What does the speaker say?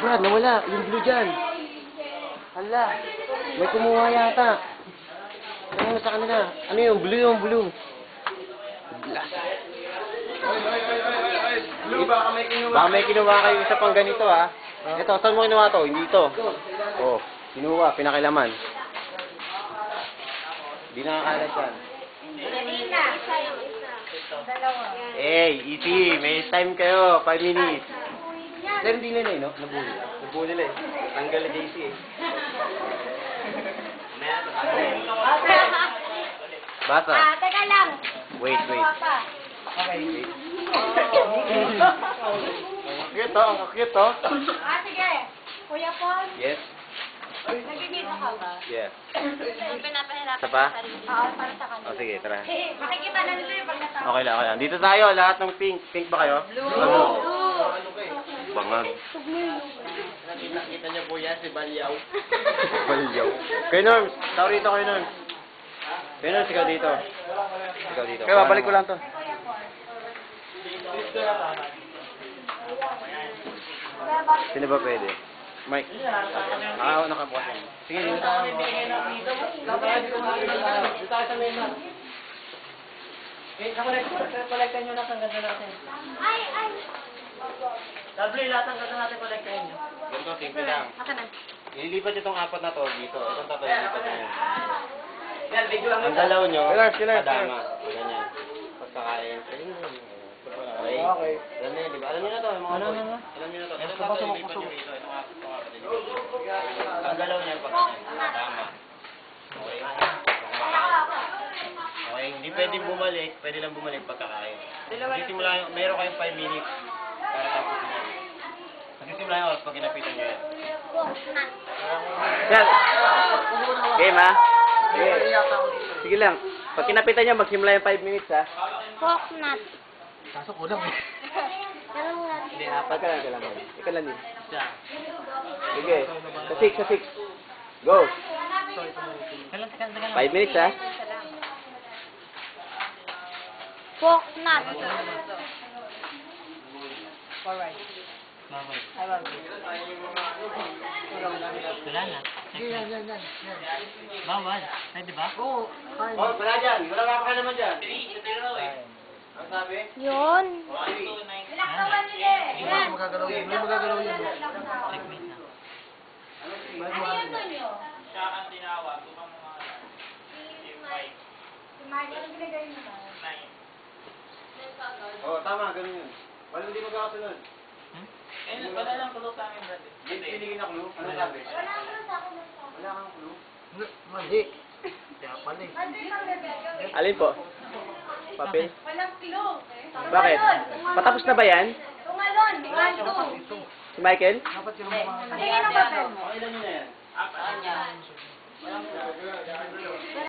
Brad, nawala. Yung blue dyan. Hala. May kumuha yata. Ano sa kanila? Ano yung blue yung blue? Blue, baka may kinuha. Baka may kinuha kayo isa pang ganito ha. Ito, saan mo kinuha to? Hindi to. Oh, kinuha, pinakilaman. Hindi nakakalat yan. Eh, easy. May time kayo. 5 minutes. Pero hindi nila eh, no? Nabuli. Nabuli nila eh. Tanggal na JC eh. Basa. Teka lang. Wait. Okay. Ang cute oh, ang cute oh. Sige. Kuya Paul, Yes? nagigito ka ba? Yes. Pinapahirapan Isa pa? sa sarili. Oo, para sa kanila. O sige, tara. Makikita na nila yung pagkatapos. Okay lang. Dito tayo, lahat ng pink. Pink ba kayo? Blue. Bangag. Nakita niyo po yan, si Balyaw. Balyaw. Kay Norms, tao rito kayo Norms. Kay Norms, ikaw dito. Ikaw dito. Kaya babalik ko lang to. Sino ba pwede? Mike. Nakabukas yan. Sige, dito tayo. Dito tayo sa mesa. Kolektan nyo na ang ganda natin. Ay! Lovely, lahat ang ganda natin kolektahin nyo. Ganito, simple lang. Aka na. Ililipat nyo itong apat na to dito. Itong tatlo ililipat nyo yun. Yan, video lang. Ang dalaw nyo, Kailan? madama. Ganyan. Pagkakain. Okay. Alam niyo, di ba? Alam niyo na to, mga boy. Alam niyo na to. Itong tatlo ililipat nyo dito. Itong apat na ang dalaw niya pagkakain. Madama. Okay. Okay, hindi pwedeng bumalik. Pwede lang bumalik pagkakain. Magsisimula, meron kayong 5 minutes para tapusin yan. Magsisimula yung oras pag ginapitan nyo yan. Yan. Game ha? Sige. Sige lang. Pag kinapitan nyo, magsimula yung 5 minutes ha. Coconut. Kaso kulang eh. Ganun nga. Hindi, apat ka lang kailangan. Ika lang yun. Siya. Sige. Sa 6. Go. 5 minutes ha. Coconut. Alright. Wala na. Yan. Bawal. Pwede ba? Oo. Oh, wala dyan. Wala ka naman dyan. Ang sabi? Yun. Ilang naman nila eh. Hindi magagalaw yun. Checkmate na. Ano yun nun yun? Siya ang tinawag, upang mga Si Marty, ano ginagawa mo ba? Oh, tama. Ganun yun. Wala hindi magkakasunod. wala lang tulo sa amin dati. Pinigin na clue. Ano sabi? Wala ko sa akin. Wala kang clue. Mali. Kaya pala eh. Hindi lang nagagawin. Alin po? Papel? Walang clue. Bakit? Patapos na ba yan? Tumalon. Tumalon. Si Michael? Dapat yung mga... Tingin ang papel mo. Okay lang yun na yan. Apat.